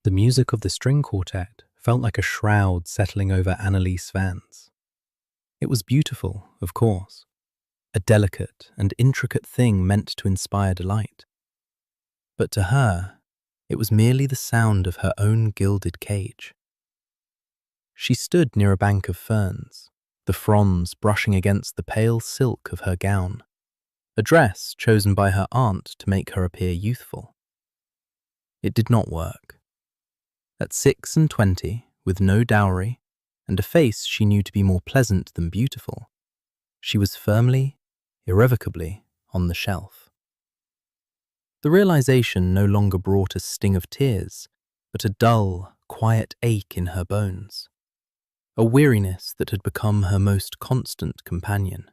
The music of the string quartet felt like a shroud settling over Annalise Vance. It was beautiful, of course, a delicate and intricate thing meant to inspire delight. But to her, it was merely the sound of her own gilded cage. She stood near a bank of ferns, the fronds brushing against the pale silk of her gown, a dress chosen by her aunt to make her appear youthful. It did not work. At 26, with no dowry, and a face she knew to be more pleasant than beautiful, she was firmly, irrevocably on the shelf. The realization no longer brought a sting of tears, but a dull, quiet ache in her bones, a weariness that had become her most constant companion.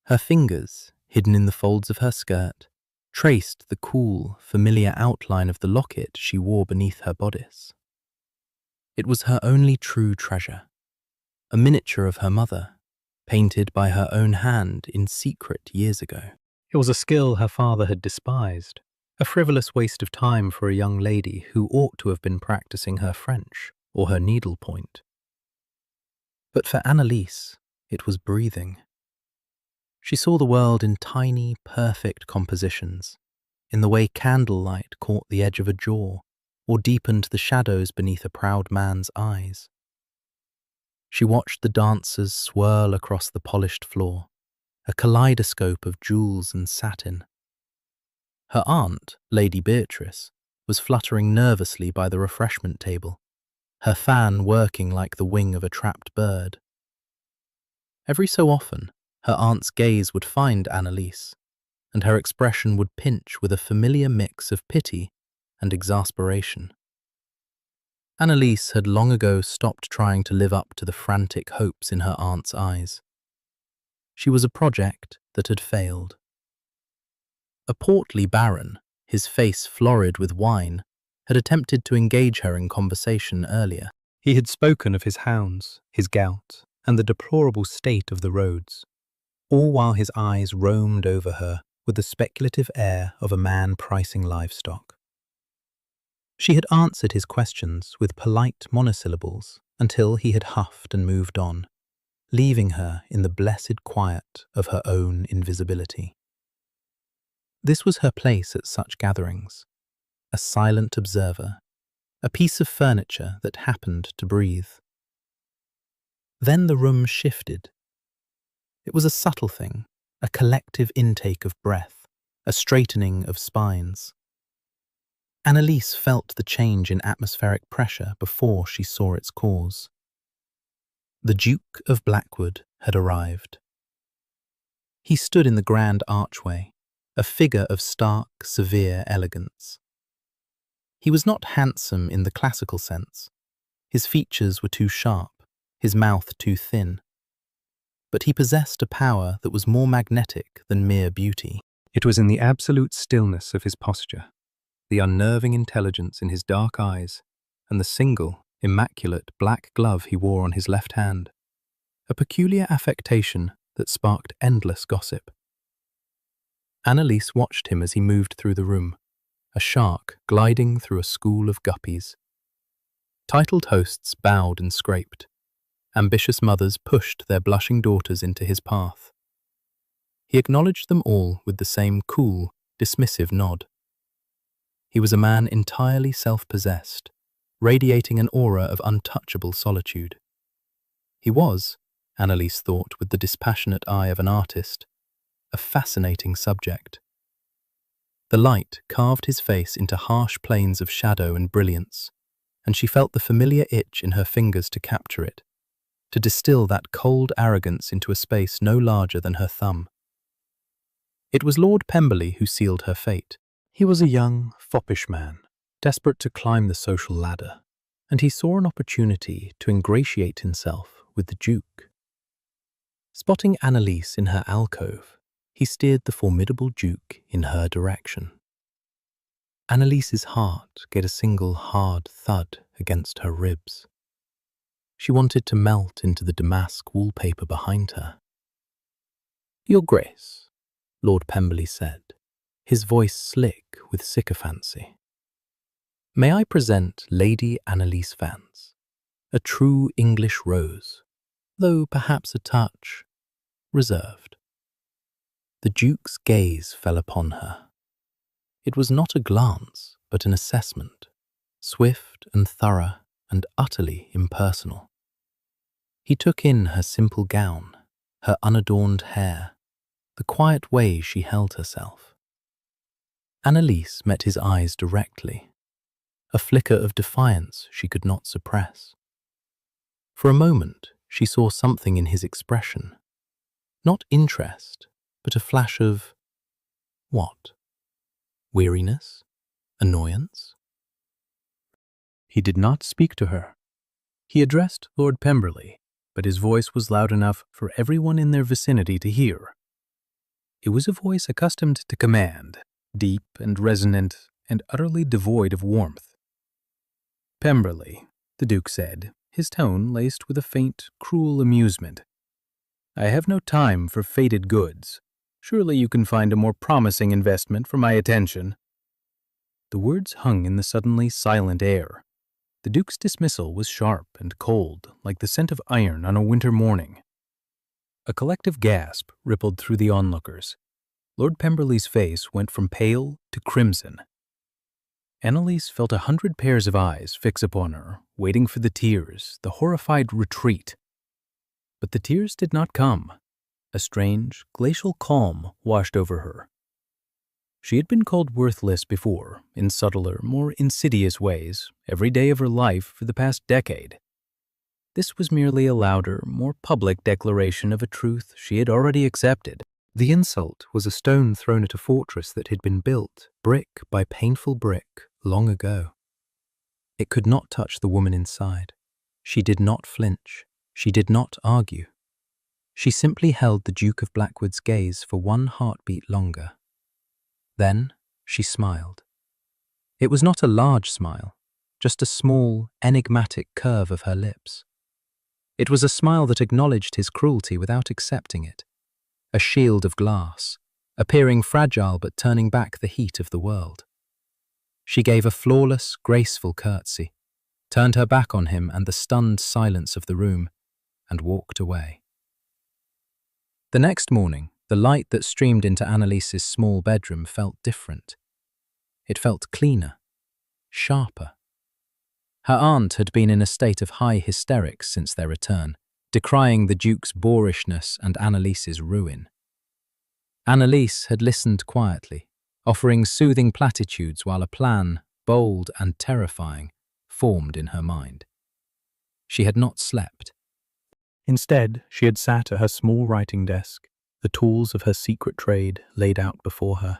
Her fingers, hidden in the folds of her skirt, traced the cool, familiar outline of the locket she wore beneath her bodice. It was her only true treasure, a miniature of her mother, painted by her own hand in secret years ago. It was a skill her father had despised, a frivolous waste of time for a young lady who ought to have been practicing her French or her needlepoint. But for Annalise, it was breathing. She saw the world in tiny, perfect compositions, in the way candlelight caught the edge of a jaw or deepened the shadows beneath a proud man's eyes. She watched the dancers swirl across the polished floor, a kaleidoscope of jewels and satin. Her aunt, Lady Beatrice, was fluttering nervously by the refreshment table, her fan working like the wing of a trapped bird. Every so often, her aunt's gaze would find Annalise, and her expression would pinch with a familiar mix of pity and exasperation. Annalise had long ago stopped trying to live up to the frantic hopes in her aunt's eyes. She was a project that had failed. A portly baron, his face florid with wine, had attempted to engage her in conversation earlier. He had spoken of his hounds, his gout, and the deplorable state of the roads, all while his eyes roamed over her with the speculative air of a man pricing livestock. She had answered his questions with polite monosyllables until he had huffed and moved on, leaving her in the blessed quiet of her own invisibility. This was her place at such gatherings, a silent observer, a piece of furniture that happened to breathe. Then the room shifted. It was a subtle thing, a collective intake of breath, a straightening of spines. Annalise felt the change in atmospheric pressure before she saw its cause. The Duke of Blackwood had arrived. He stood in the grand archway, a figure of stark, severe elegance. He was not handsome in the classical sense. His features were too sharp, his mouth too thin. But he possessed a power that was more magnetic than mere beauty. It was in the absolute stillness of his posture, the unnerving intelligence in his dark eyes, and the single, immaculate black glove he wore on his left hand, a peculiar affectation that sparked endless gossip. Annalise watched him as he moved through the room, a shark gliding through a school of guppies. Titled hosts bowed and scraped. Ambitious mothers pushed their blushing daughters into his path. He acknowledged them all with the same cool, dismissive nod. He was a man entirely self-possessed, radiating an aura of untouchable solitude. He was, Annalise thought with the dispassionate eye of an artist, a fascinating subject. The light carved his face into harsh planes of shadow and brilliance, and she felt the familiar itch in her fingers to capture it, to distill that cold arrogance into a space no larger than her thumb. It was Lord Pemberley who sealed her fate. He was a young, foppish man, desperate to climb the social ladder, and he saw an opportunity to ingratiate himself with the Duke. Spotting Annalise in her alcove, he steered the formidable Duke in her direction. Annalise's heart gave a single hard thud against her ribs. She wanted to melt into the damask wallpaper behind her. "Your Grace," Lord Pemberley said, his voice slick with sycophancy. May I present Lady Annalise Vance, a true English rose, though perhaps a touch reserved. The Duke's gaze fell upon her. It was not a glance, but an assessment, swift and thorough and utterly impersonal. He took in her simple gown, her unadorned hair, the quiet way she held herself. Annalise met his eyes directly, a flicker of defiance she could not suppress. For a moment, she saw something in his expression. Not interest, but a flash of… what? Weariness? Annoyance? He did not speak to her. He addressed Lord Pemberley, but his voice was loud enough for everyone in their vicinity to hear. It was a voice accustomed to command, deep and resonant and utterly devoid of warmth. "Pemberley," the Duke said, his tone laced with a faint, cruel amusement. "I have no time for faded goods. Surely you can find a more promising investment for my attention." The words hung in the suddenly silent air. The Duke's dismissal was sharp and cold, like the scent of iron on a winter morning. A collective gasp rippled through the onlookers. Lord Pemberley's face went from pale to crimson. Annalise felt 100 pairs of eyes fix upon her, waiting for the tears, the horrified retreat. But the tears did not come. A strange, glacial calm washed over her. She had been called worthless before, in subtler, more insidious ways, every day of her life for the past decade. This was merely a louder, more public declaration of a truth she had already accepted. The insult was a stone thrown at a fortress that had been built, brick by painful brick, long ago. It could not touch the woman inside. She did not flinch. She did not argue. She simply held the Duke of Blackwood's gaze for one heartbeat longer. Then she smiled. It was not a large smile, just a small, enigmatic curve of her lips. It was a smile that acknowledged his cruelty without accepting it. A shield of glass, appearing fragile but turning back the heat of the world. She gave a flawless, graceful curtsy, turned her back on him and the stunned silence of the room, and walked away. The next morning, the light that streamed into Annalise's small bedroom felt different. It felt cleaner, sharper. Her aunt had been in a state of high hysterics since their return, decrying the Duke's boorishness and Annalise's ruin. Annalise had listened quietly, offering soothing platitudes while a plan, bold and terrifying, formed in her mind. She had not slept. Instead, she had sat at her small writing desk, the tools of her secret trade laid out before her.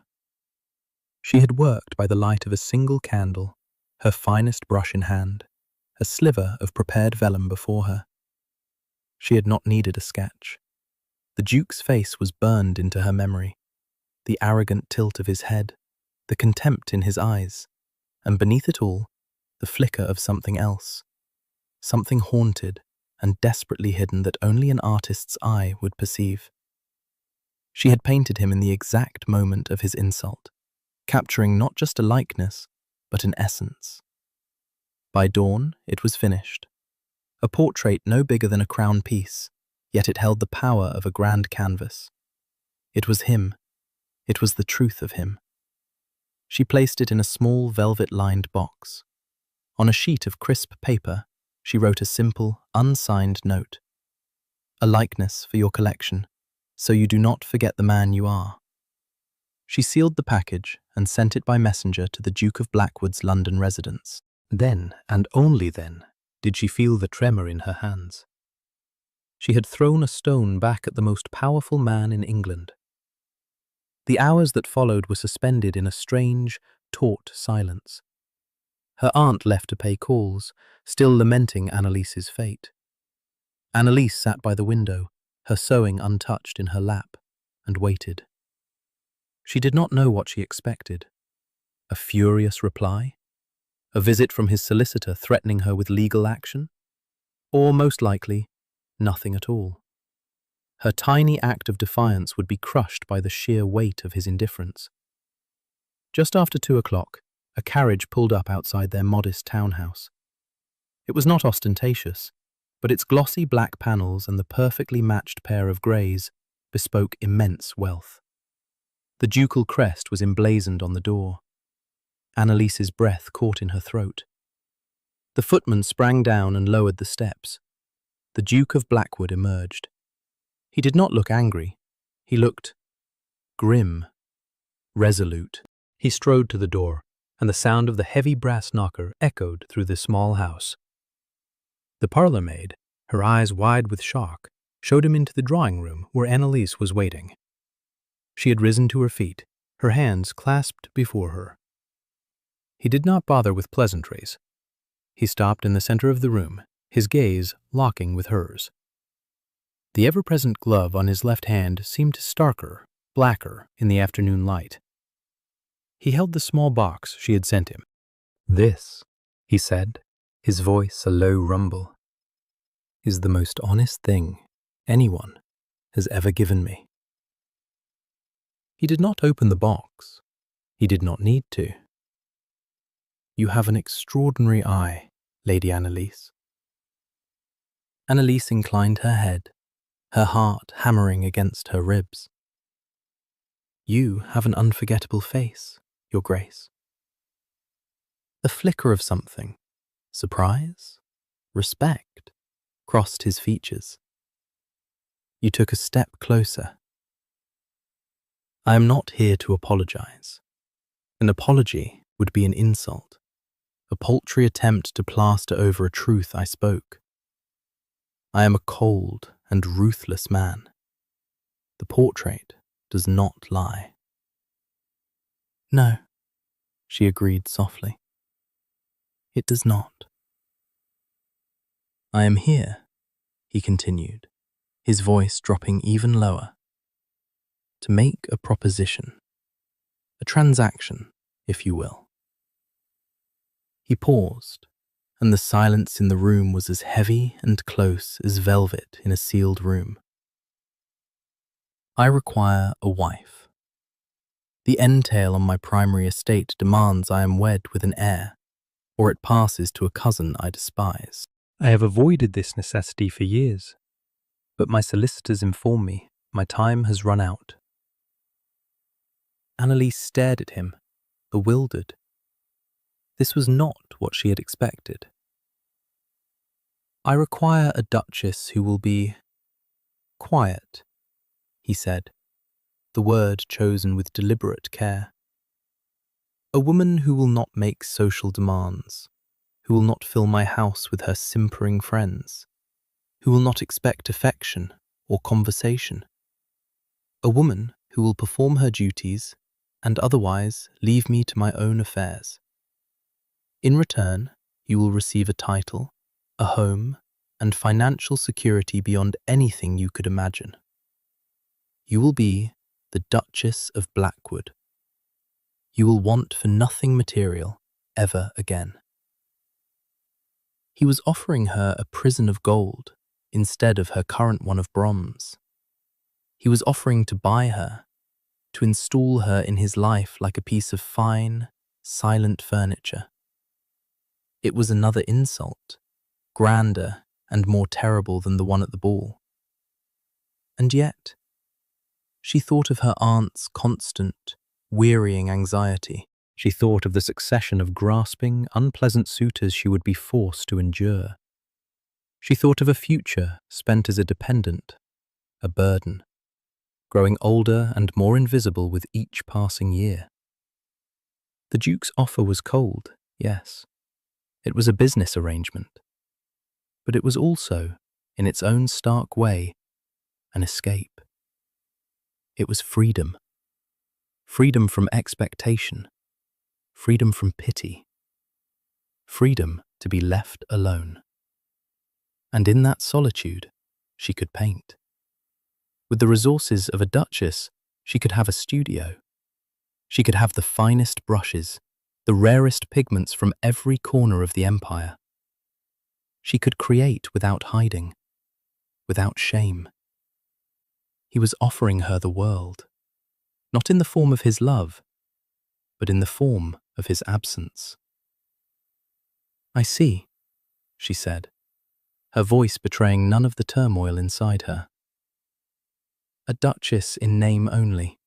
She had worked by the light of a single candle, her finest brush in hand, a sliver of prepared vellum before her. She had not needed a sketch. The Duke's face was burned into her memory, the arrogant tilt of his head, the contempt in his eyes, and beneath it all, the flicker of something else, something haunted and desperately hidden that only an artist's eye would perceive. She had painted him in the exact moment of his insult, capturing not just a likeness, but an essence. By dawn, it was finished. A portrait no bigger than a crown piece, yet it held the power of a grand canvas. It was him. It was the truth of him. She placed it in a small velvet-lined box. On a sheet of crisp paper, she wrote a simple, unsigned note. "A likeness for your collection, so you do not forget the man you are." She sealed the package and sent it by messenger to the Duke of Blackwood's London residence. Then, and only then, did she feel the tremor in her hands. She had thrown a stone back at the most powerful man in England. The hours that followed were suspended in a strange, taut silence. Her aunt left to pay calls, still lamenting Annalise's fate. Annalise sat by the window, her sewing untouched in her lap, and waited. She did not know what she expected. A furious reply? A visit from his solicitor threatening her with legal action? Or, most likely, nothing at all. Her tiny act of defiance would be crushed by the sheer weight of his indifference. Just after 2 o'clock, a carriage pulled up outside their modest townhouse. It was not ostentatious, but its glossy black panels and the perfectly matched pair of greys bespoke immense wealth. The ducal crest was emblazoned on the door. Annalise's breath caught in her throat. The footman sprang down and lowered the steps. The Duke of Blackwood emerged. He did not look angry. He looked grim, resolute. He strode to the door, and the sound of the heavy brass knocker echoed through the small house. The parlour-maid, her eyes wide with shock, showed him into the drawing-room where Annalise was waiting. She had risen to her feet, her hands clasped before her. He did not bother with pleasantries. He stopped in the center of the room, his gaze locking with hers. The ever-present glove on his left hand seemed starker, blacker in the afternoon light. He held the small box she had sent him. "This," he said, his voice a low rumble, "is the most honest thing anyone has ever given me." He did not open the box. He did not need to. "You have an extraordinary eye, Lady Annalise." Annalise inclined her head, her heart hammering against her ribs. "You have an unforgettable face, Your Grace." A flicker of something, surprise, respect, crossed his features. You took a step closer. "I am not here to apologize. An apology would be an insult, a paltry attempt to plaster over a truth I spoke. I am a cold and ruthless man. The portrait does not lie." "No," she agreed softly. "It does not." "I am here," he continued, his voice dropping even lower, "to make a proposition, a transaction, if you will." He paused, and the silence in the room was as heavy and close as velvet in a sealed room. "I require a wife. The entail on my primary estate demands I am wed with an heir, or it passes to a cousin I despise. I have avoided this necessity for years, but my solicitors inform me my time has run out." Annalise stared at him, bewildered. This was not what she had expected. "I require a duchess who will be quiet," he said, the word chosen with deliberate care. "A woman who will not make social demands, who will not fill my house with her simpering friends, who will not expect affection or conversation. A woman who will perform her duties and otherwise leave me to my own affairs. In return, you will receive a title, a home, and financial security beyond anything you could imagine. You will be the Duchess of Blackwood. You will want for nothing material ever again." He was offering her a prison of gold instead of her current one of bronze. He was offering to buy her, to install her in his life like a piece of fine, silent furniture. It was another insult, grander and more terrible than the one at the ball. And yet, she thought of her aunt's constant, wearying anxiety. She thought of the succession of grasping, unpleasant suitors she would be forced to endure. She thought of a future spent as a dependent, a burden, growing older and more invisible with each passing year. The Duke's offer was cold, yes. It was a business arrangement. But it was also, in its own stark way, an escape. It was freedom. Freedom from expectation. Freedom from pity. Freedom to be left alone. And in that solitude, she could paint. With the resources of a duchess, she could have a studio. She could have the finest brushes, the rarest pigments from every corner of the empire. She could create without hiding, without shame. He was offering her the world, not in the form of his love, but in the form of his absence. "I see," she said, her voice betraying none of the turmoil inside her. "A duchess in name only."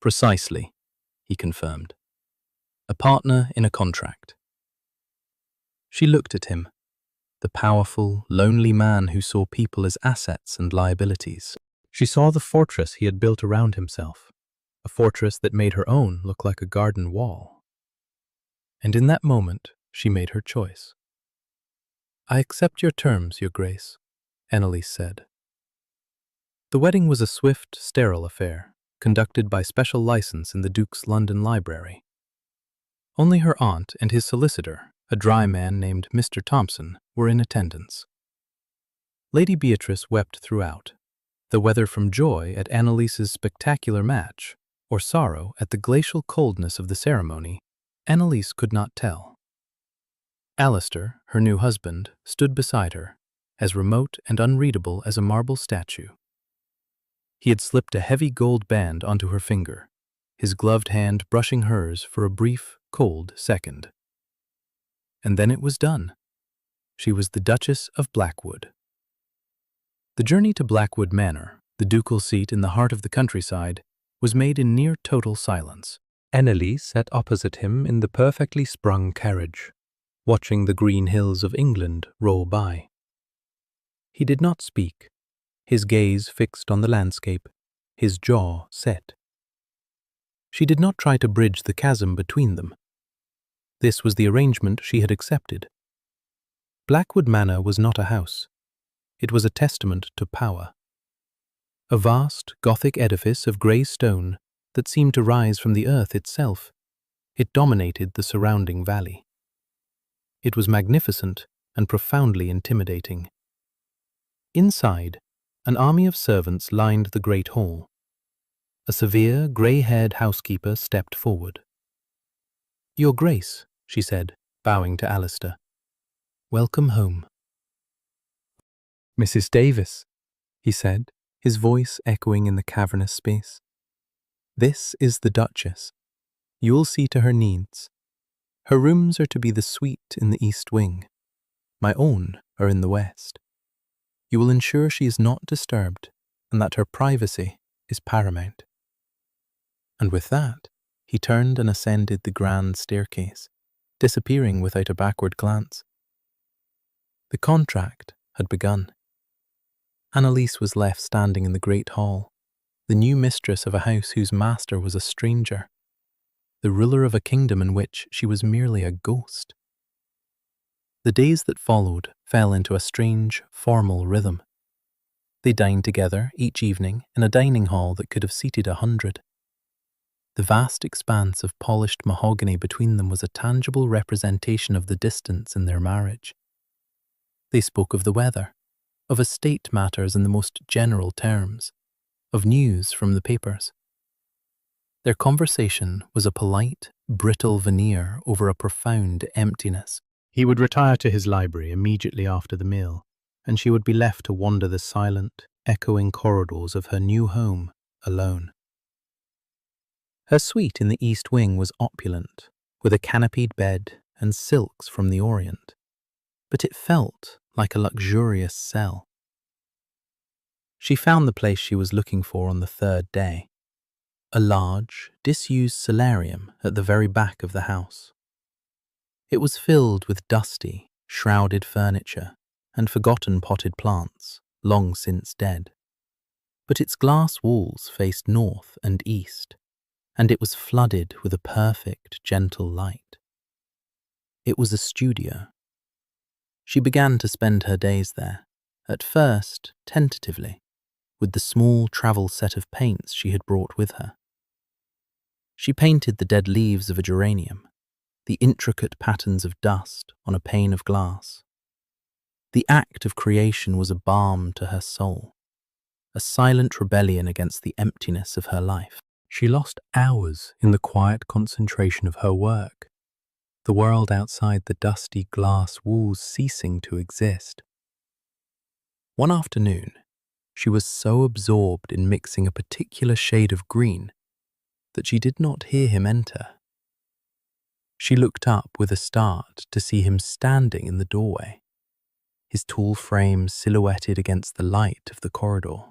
"Precisely," he confirmed. "A partner in a contract." She looked at him, the powerful, lonely man who saw people as assets and liabilities. She saw the fortress he had built around himself, a fortress that made her own look like a garden wall. And in that moment, she made her choice. "I accept your terms, Your Grace," Annalise said. The wedding was a swift, sterile affair, conducted by special license in the Duke's London library. Only her aunt and his solicitor, a dry man named Mr. Thompson, were in attendance. Lady Beatrice wept throughout, whether from joy at Annalise's spectacular match or sorrow at the glacial coldness of the ceremony, Annalise could not tell. Alistair, her new husband, stood beside her, as remote and unreadable as a marble statue. He had slipped a heavy gold band onto her finger, his gloved hand brushing hers for a brief, cold second. And then it was done. She was the Duchess of Blackwood. The journey to Blackwood Manor, the ducal seat in the heart of the countryside, was made in near total silence. Annalise sat opposite him in the perfectly sprung carriage, watching the green hills of England roll by. He did not speak, his gaze fixed on the landscape, his jaw set. She did not try to bridge the chasm between them. This was the arrangement she had accepted. Blackwood Manor was not a house. It was a testament to power. A vast, Gothic edifice of grey stone that seemed to rise from the earth itself, it dominated the surrounding valley. It was magnificent and profoundly intimidating. Inside, an army of servants lined the great hall. A severe, grey-haired housekeeper stepped forward. "Your Grace," she said, bowing to Alistair. "Welcome home." "Mrs. Davis," he said, his voice echoing in the cavernous space. "This is the Duchess. You will see to her needs. Her rooms are to be the suite in the east wing. My own are in the west. You will ensure she is not disturbed and that her privacy is paramount." And with that, he turned and ascended the grand staircase, disappearing without a backward glance. The contract had begun. Annalise was left standing in the great hall, the new mistress of a house whose master was a stranger, the ruler of a kingdom in which she was merely a ghost. The days that followed fell into a strange, formal rhythm. They dined together each evening in a dining hall that could have seated 100. The vast expanse of polished mahogany between them was a tangible representation of the distance in their marriage. They spoke of the weather, of estate matters in the most general terms, of news from the papers. Their conversation was a polite, brittle veneer over a profound emptiness. He would retire to his library immediately after the meal, and she would be left to wander the silent, echoing corridors of her new home alone. Her suite in the east wing was opulent, with a canopied bed and silks from the Orient, but it felt like a luxurious cell. She found the place she was looking for on the third day, a large, disused solarium at the very back of the house. It was filled with dusty, shrouded furniture and forgotten potted plants, long since dead. But its glass walls faced north and east, and it was flooded with a perfect, gentle light. It was a studio. She began to spend her days there, at first tentatively, with the small travel set of paints she had brought with her. She painted the dead leaves of a geranium, the intricate patterns of dust on a pane of glass. The act of creation was a balm to her soul, a silent rebellion against the emptiness of her life. She lost hours in the quiet concentration of her work, the world outside the dusty glass walls ceasing to exist. One afternoon, she was so absorbed in mixing a particular shade of green that she did not hear him enter. She looked up with a start to see him standing in the doorway, his tall frame silhouetted against the light of the corridor.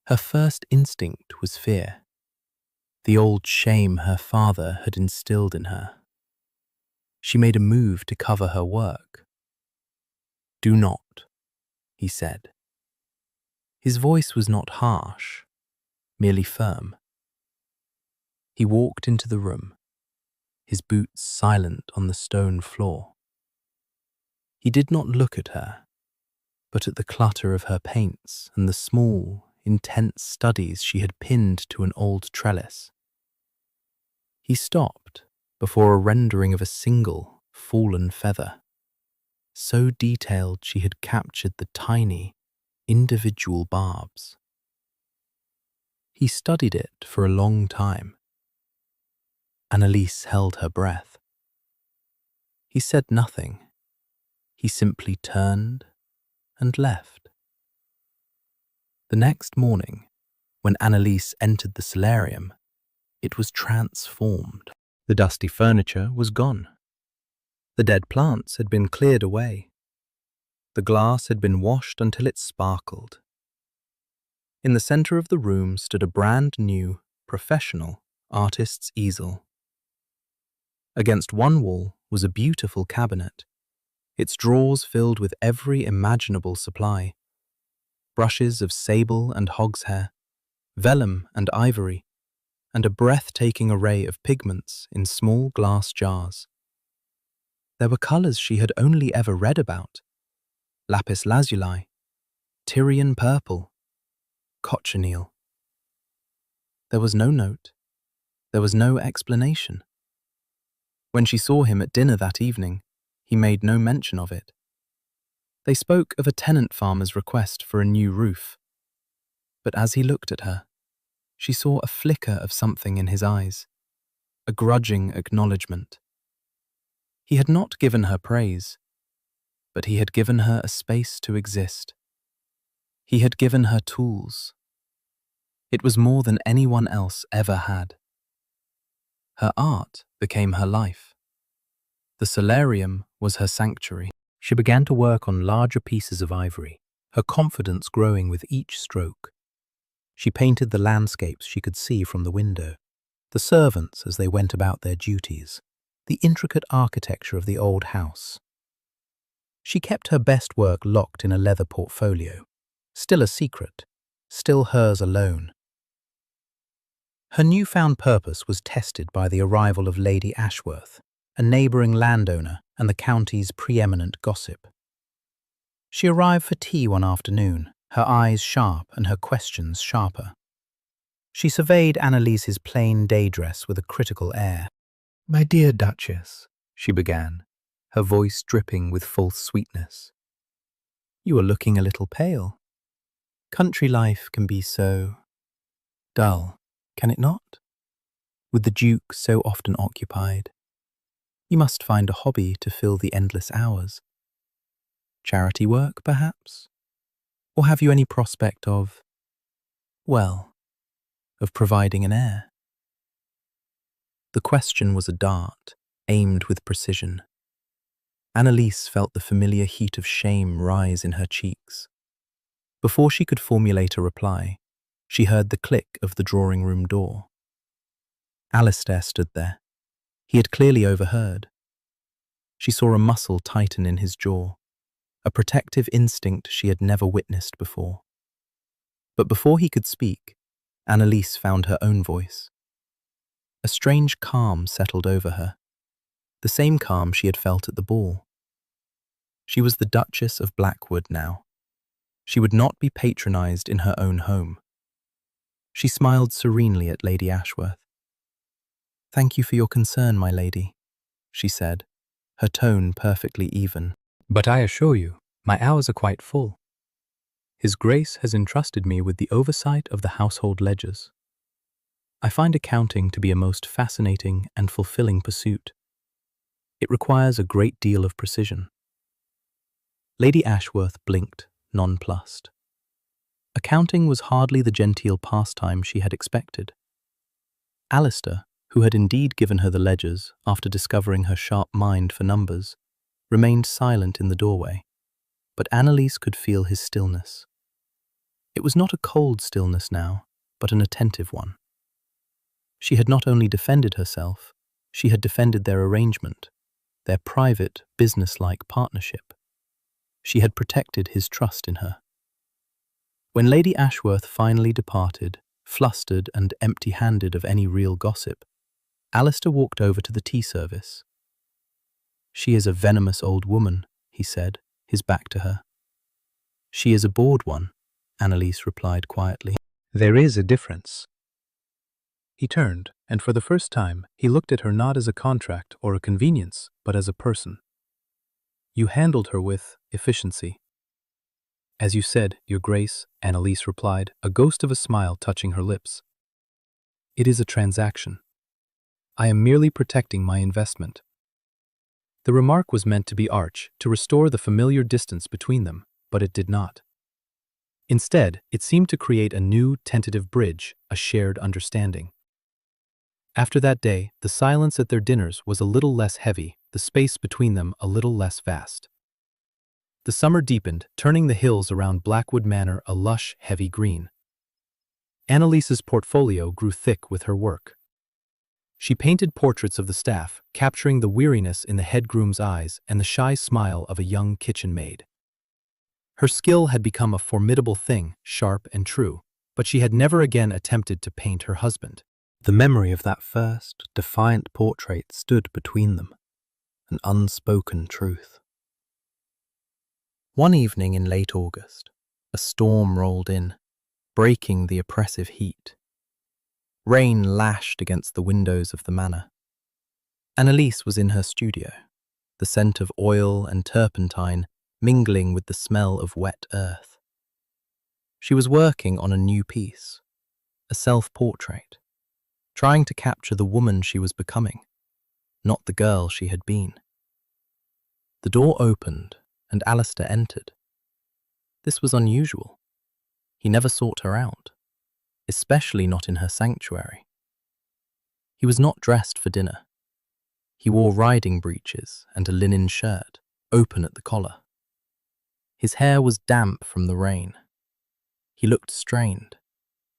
Her first instinct was fear, the old shame her father had instilled in her. She made a move to cover her work. "Do not," he said. His voice was not harsh, merely firm. He walked into the room, his boots silent on the stone floor. He did not look at her, but at the clutter of her paints and the small, intense studies she had pinned to an old trellis. He stopped before a rendering of a single, fallen feather. So detailed she had captured the tiny, individual barbs. He studied it for a long time. Annalise held her breath. He said nothing. He simply turned and left. The next morning, when Annalise entered the solarium, it was transformed. The dusty furniture was gone. The dead plants had been cleared away. The glass had been washed until it sparkled. In the center of the room stood a brand new, professional artist's easel. Against one wall was a beautiful cabinet, its drawers filled with every imaginable supply: brushes of sable and hogshair, vellum and ivory, and a breathtaking array of pigments in small glass jars. There were colors she had only ever read about: lapis lazuli, Tyrian purple, cochineal. There was no note. There was no explanation. When she saw him at dinner that evening, he made no mention of it. They spoke of a tenant farmer's request for a new roof. But as he looked at her, she saw a flicker of something in his eyes, a grudging acknowledgement. He had not given her praise, but he had given her a space to exist. He had given her tools. It was more than anyone else ever had. Her art became her life. The solarium was her sanctuary. She began to work on larger pieces of ivory, her confidence growing with each stroke. She painted the landscapes she could see from the window, the servants as they went about their duties, the intricate architecture of the old house. She kept her best work locked in a leather portfolio, still a secret, still hers alone. Her newfound purpose was tested by the arrival of Lady Ashworth, a neighbouring landowner and the county's preeminent gossip. She arrived for tea one afternoon, her eyes sharp and her questions sharper. She surveyed Annalise's plain day dress with a critical air. "My dear Duchess," she began, her voice dripping with false sweetness, "you are looking a little pale. Country life can be so dull, can it not? With the Duke so often occupied. You must find a hobby to fill the endless hours. Charity work, perhaps? Or have you any prospect of providing an heir?" The question was a dart, aimed with precision. Annalise felt the familiar heat of shame rise in her cheeks. Before she could formulate a reply, she heard the click of the drawing-room door. Alistair stood there. He had clearly overheard. She saw a muscle tighten in his jaw, a protective instinct she had never witnessed before. But before he could speak, Annalise found her own voice. A strange calm settled over her, the same calm she had felt at the ball. She was the Duchess of Blackwood now. She would not be patronized in her own home. She smiled serenely at Lady Ashworth. "Thank you for your concern, my lady," she said, her tone perfectly even. "But I assure you, my hours are quite full. His Grace has entrusted me with the oversight of the household ledgers. I find accounting to be a most fascinating and fulfilling pursuit. It requires a great deal of precision." Lady Ashworth blinked, nonplussed. Accounting was hardly the genteel pastime she had expected. Alistair, who had indeed given her the ledgers after discovering her sharp mind for numbers, remained silent in the doorway, but Annalise could feel his stillness. It was not a cold stillness now, but an attentive one. She had not only defended herself, she had defended their arrangement, their private, business-like partnership. She had protected his trust in her. When Lady Ashworth finally departed, flustered and empty-handed of any real gossip, Alistair walked over to the tea service. "She is a venomous old woman," he said, his back to her. "She is a bored one," Annalise replied quietly. "There is a difference." He turned, and for the first time, he looked at her not as a contract or a convenience, but as a person. "You handled her with efficiency." "As you said, Your Grace," Annalise replied, a ghost of a smile touching her lips. "It is a transaction. I am merely protecting my investment." The remark was meant to be arch, to restore the familiar distance between them, but it did not. Instead, it seemed to create a new, tentative bridge, a shared understanding. After that day, the silence at their dinners was a little less heavy, the space between them a little less vast. The summer deepened, turning the hills around Blackwood Manor a lush, heavy green. Annalise's portfolio grew thick with her work. She painted portraits of the staff, capturing the weariness in the head groom's eyes and the shy smile of a young kitchen maid. Her skill had become a formidable thing, sharp and true, but she had never again attempted to paint her husband. The memory of that first, defiant portrait stood between them, an unspoken truth. One evening in late August, a storm rolled in, breaking the oppressive heat. Rain lashed against the windows of the manor. Annalise was in her studio, the scent of oil and turpentine mingling with the smell of wet earth. She was working on a new piece, a self-portrait, trying to capture the woman she was becoming, not the girl she had been. The door opened, and Alistair entered. This was unusual. He never sought her out, especially not in her sanctuary. He was not dressed for dinner. He wore riding breeches and a linen shirt, open at the collar. His hair was damp from the rain. He looked strained,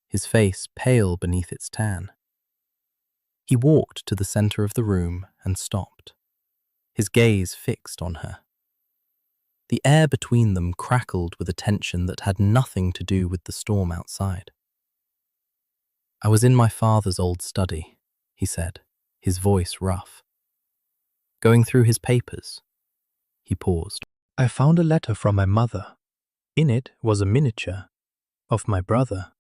his face pale beneath its tan. He walked to the center of the room and stopped, his gaze fixed on her. The air between them crackled with a tension that had nothing to do with the storm outside. "I was in my father's old study," he said, his voice rough. "Going through his papers." He paused. "I found a letter from my mother. In it was a miniature of my brother."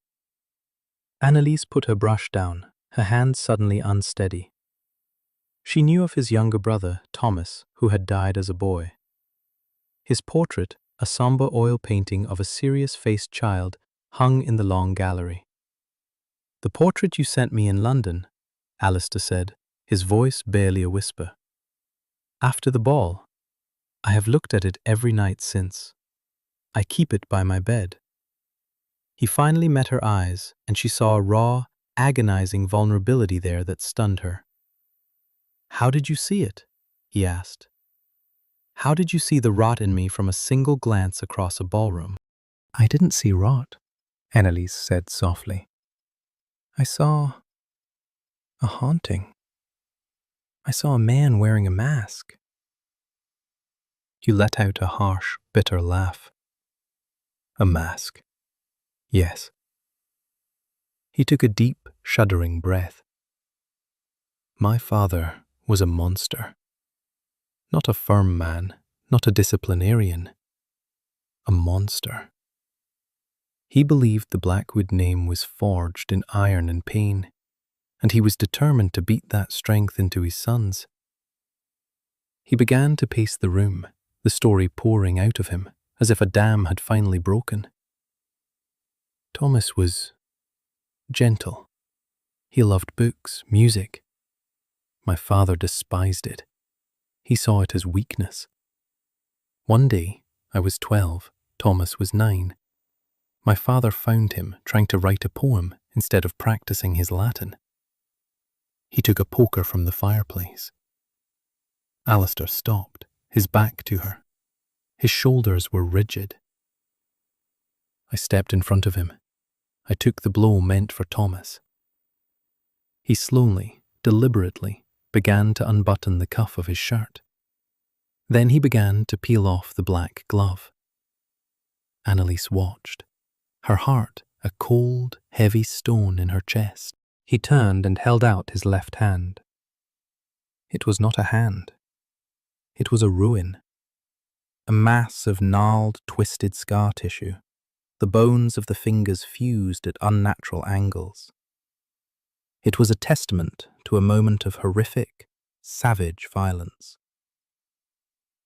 Annalise put her brush down, her hand suddenly unsteady. She knew of his younger brother, Thomas, who had died as a boy. His portrait, a somber oil painting of a serious-faced child, hung in the long gallery. "The portrait you sent me in London," Alistair said, his voice barely a whisper. "After the ball. I have looked at it every night since. I keep it by my bed." He finally met her eyes, and she saw a raw, agonizing vulnerability there that stunned her. "How did you see it?" he asked. "How did you see the rot in me from a single glance across a ballroom?" "I didn't see rot," Annalise said softly. "I saw a haunting. I saw a man wearing a mask." He let out a harsh, bitter laugh. "A mask. Yes." He took a deep, shuddering breath. "My father was a monster. Not a firm man, not a disciplinarian. A monster. He believed the Blackwood name was forged in iron and pain, and he was determined to beat that strength into his sons." He began to pace the room, the story pouring out of him, as if a dam had finally broken. "Thomas was gentle. He loved books, music. My father despised it. He saw it as weakness. One day, I was 12, Thomas was 9. My father found him trying to write a poem instead of practicing his Latin. He took a poker from the fireplace. Alistair stopped, his back to her. His shoulders were rigid. I stepped in front of him. I took the blow meant for Thomas. He slowly, deliberately, began to unbutton the cuff of his shirt. Then he began to peel off the black glove. Annalise watched, her heart a cold, heavy stone in her chest. He turned and held out his left hand. It was not a hand. It was a ruin. A mass of gnarled, twisted scar tissue, the bones of the fingers fused at unnatural angles. It was a testament to a moment of horrific, savage violence.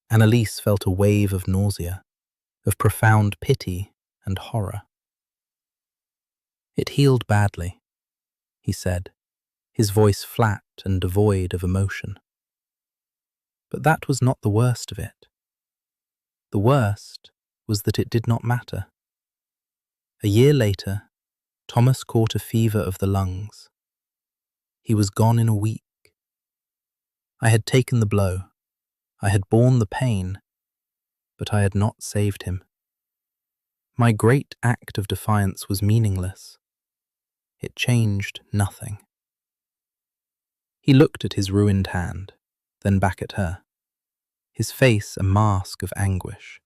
Annalise felt a wave of nausea, of profound pity and horror. "It healed badly," he said, his voice flat and devoid of emotion. But that was not the worst of it. The worst was that it did not matter. A year later, Thomas caught a fever of the lungs. He was gone in a week. I had taken the blow. I had borne the pain, but I had not saved him. My great act of defiance was meaningless. It changed nothing. He looked at his ruined hand, then back at her, his face a mask of anguish.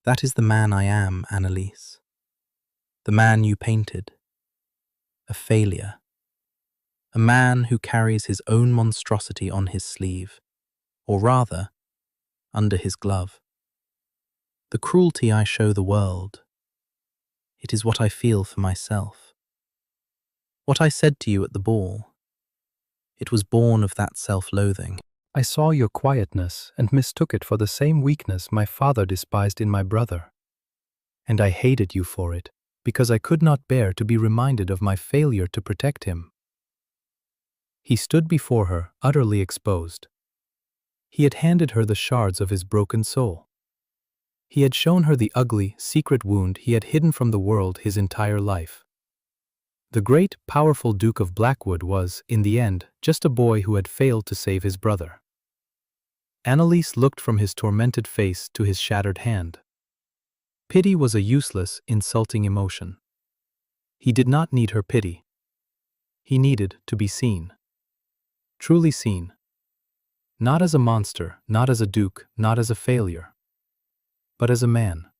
"That is the man I am, Annalise. The man you painted. A failure. A man who carries his own monstrosity on his sleeve, or rather, under his glove. The cruelty I show the world, it is what I feel for myself. What I said to you at the ball, it was born of that self-loathing. I saw your quietness and mistook it for the same weakness my father despised in my brother. And I hated you for it, because I could not bear to be reminded of my failure to protect him." He stood before her, utterly exposed. He had handed her the shards of his broken soul. He had shown her the ugly, secret wound he had hidden from the world his entire life. The great, powerful Duke of Blackwood was, in the end, just a boy who had failed to save his brother. Annalise looked from his tormented face to his shattered hand. Pity was a useless, insulting emotion. He did not need her pity. He needed to be seen. Truly seen. Not as a monster, not as a duke, not as a failure, but as a man.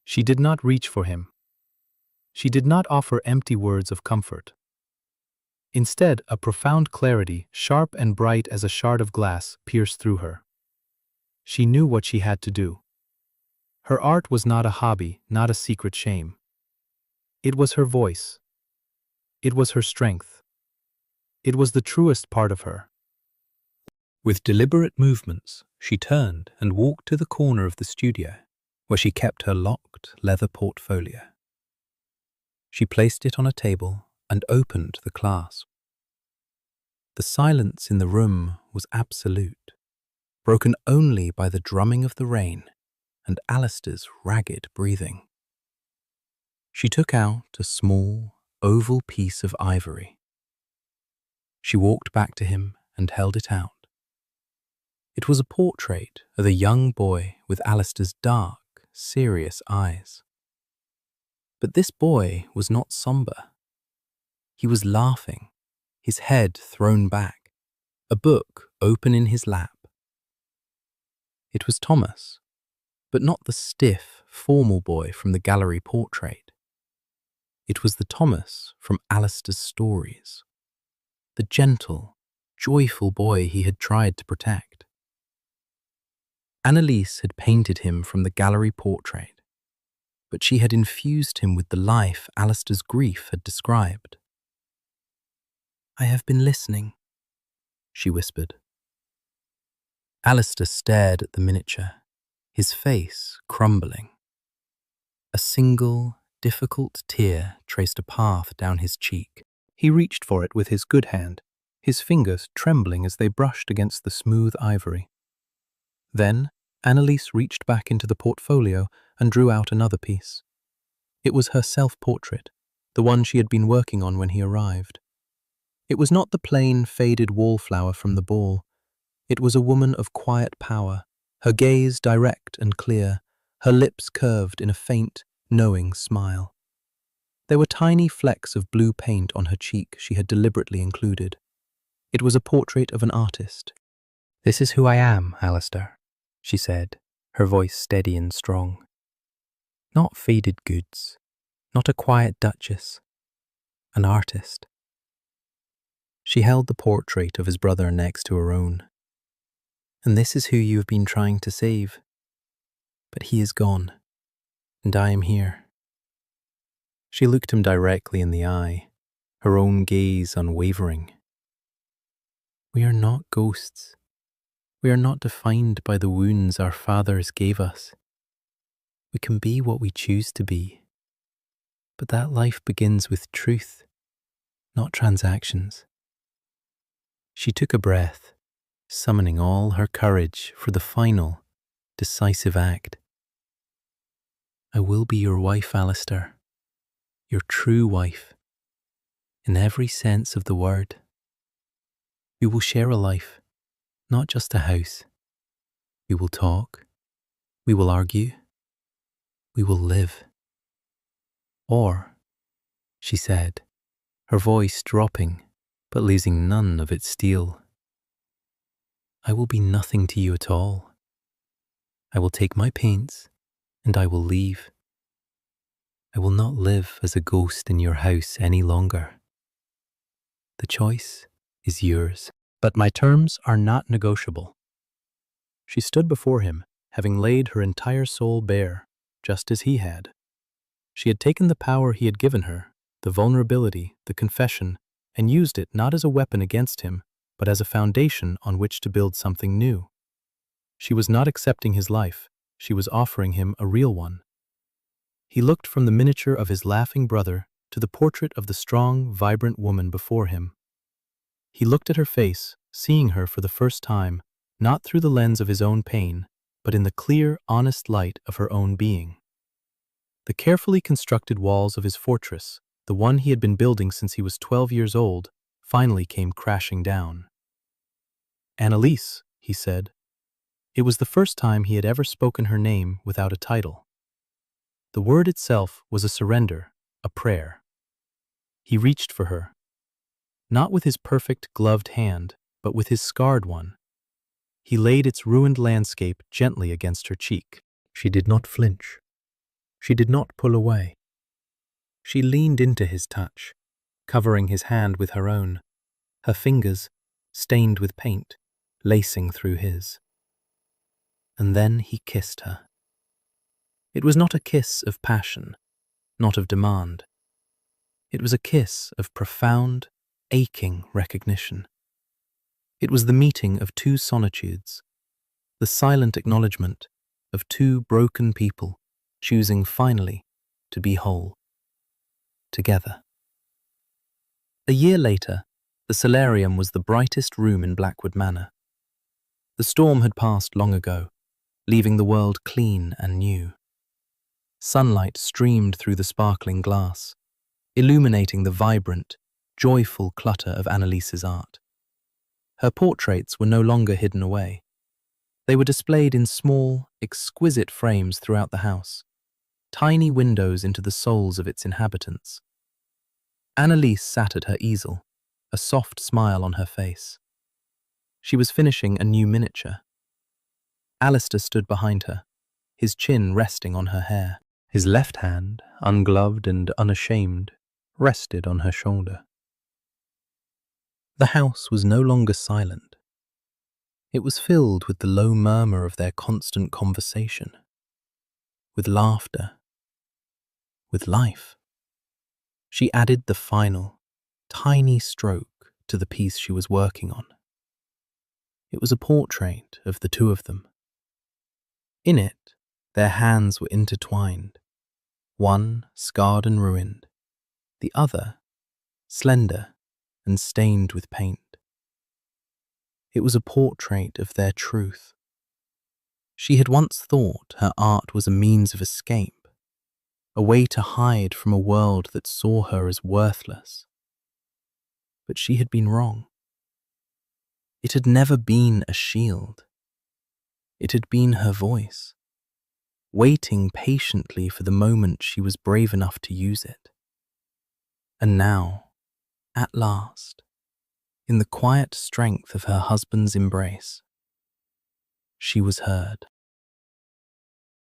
She did not reach for him. She did not offer empty words of comfort. Instead, a profound clarity, sharp and bright as a shard of glass, pierced through her. She knew what she had to do. Her art was not a hobby, not a secret shame. It was her voice. It was her strength. It was the truest part of her. With deliberate movements, she turned and walked to the corner of the studio, where she kept her locked leather portfolio. She placed it on a table and opened the clasp. The silence in the room was absolute, broken only by the drumming of the rain and Alistair's ragged breathing. She took out a small, oval piece of ivory. She walked back to him and held it out. It was a portrait of a young boy with Alistair's dark, serious eyes. But this boy was not somber. He was laughing, his head thrown back, a book open in his lap. It was Thomas, but not the stiff, formal boy from the gallery portrait. It was the Thomas from Alistair's stories, the gentle, joyful boy he had tried to protect. Annalise had painted him from the gallery portrait, but she had infused him with the life Alistair's grief had described. "I have been listening," she whispered. Alistair stared at the miniature, his face crumbling. A single, difficult tear traced a path down his cheek. He reached for it with his good hand, his fingers trembling as they brushed against the smooth ivory. Then Annalise reached back into the portfolio and drew out another piece. It was her self-portrait, the one she had been working on when he arrived. It was not the plain, faded wallflower from the ball. It was a woman of quiet power, her gaze direct and clear, her lips curved in a faint, knowing smile. There were tiny flecks of blue paint on her cheek she had deliberately included. It was a portrait of an artist. "This is who I am, Alistair," she said, her voice steady and strong. "Not faded goods, not a quiet duchess, an artist." She held the portrait of his brother next to her own. "And this is who you have been trying to save. But he is gone, and I am here." She looked him directly in the eye, her own gaze unwavering. "We are not ghosts. We are not defined by the wounds our fathers gave us. We can be what we choose to be. But that life begins with truth, not transactions." She took a breath, summoning all her courage for the final, decisive act. "I will be your wife, Alistair, your true wife, in every sense of the word. We will share a life, not just a house. We will talk, we will argue, we will live." "Or," she said, her voice dropping, but losing none of its steel, "I will be nothing to you at all. I will take my paints, and I will leave. I will not live as a ghost in your house any longer. The choice is yours, but my terms are not negotiable." She stood before him, having laid her entire soul bare, just as he had. She had taken the power he had given her, the vulnerability, the confession, and used it not as a weapon against him, but as a foundation on which to build something new. She was not accepting his life, she was offering him a real one. He looked from the miniature of his laughing brother to the portrait of the strong, vibrant woman before him. He looked at her face, seeing her for the first time, not through the lens of his own pain, but in the clear, honest light of her own being. The carefully constructed walls of his fortress, the one he had been building since he was 12 years old, finally came crashing down. "Annalise," he said. It was the first time he had ever spoken her name without a title. The word itself was a surrender, a prayer. He reached for her, not with his perfect gloved hand, but with his scarred one. He laid its ruined landscape gently against her cheek. She did not flinch. She did not pull away. She leaned into his touch, covering his hand with her own, her fingers, stained with paint, lacing through his. And then he kissed her. It was not a kiss of passion, not of demand. It was a kiss of profound, aching recognition. It was the meeting of two solitudes, the silent acknowledgement of two broken people choosing finally to be whole, together. A year later, the solarium was the brightest room in Blackwood Manor. The storm had passed long ago, leaving the world clean and new. Sunlight streamed through the sparkling glass, illuminating the vibrant, joyful clutter of Annalise's art. Her portraits were no longer hidden away. They were displayed in small, exquisite frames throughout the house, tiny windows into the souls of its inhabitants. Annalise sat at her easel, a soft smile on her face. She was finishing a new miniature. Alistair stood behind her, his chin resting on her hair. His left hand, ungloved and unashamed, rested on her shoulder. The house was no longer silent. It was filled with the low murmur of their constant conversation, with laughter, with life. She added the final, tiny stroke to the piece she was working on. It was a portrait of the two of them. In it, their hands were intertwined, one scarred and ruined, the other slender and stained with paint. It was a portrait of their truth. She had once thought her art was a means of escape, a way to hide from a world that saw her as worthless. But she had been wrong. It had never been a shield. It had been her voice, waiting patiently for the moment she was brave enough to use it. And now, at last, in the quiet strength of her husband's embrace, she was heard.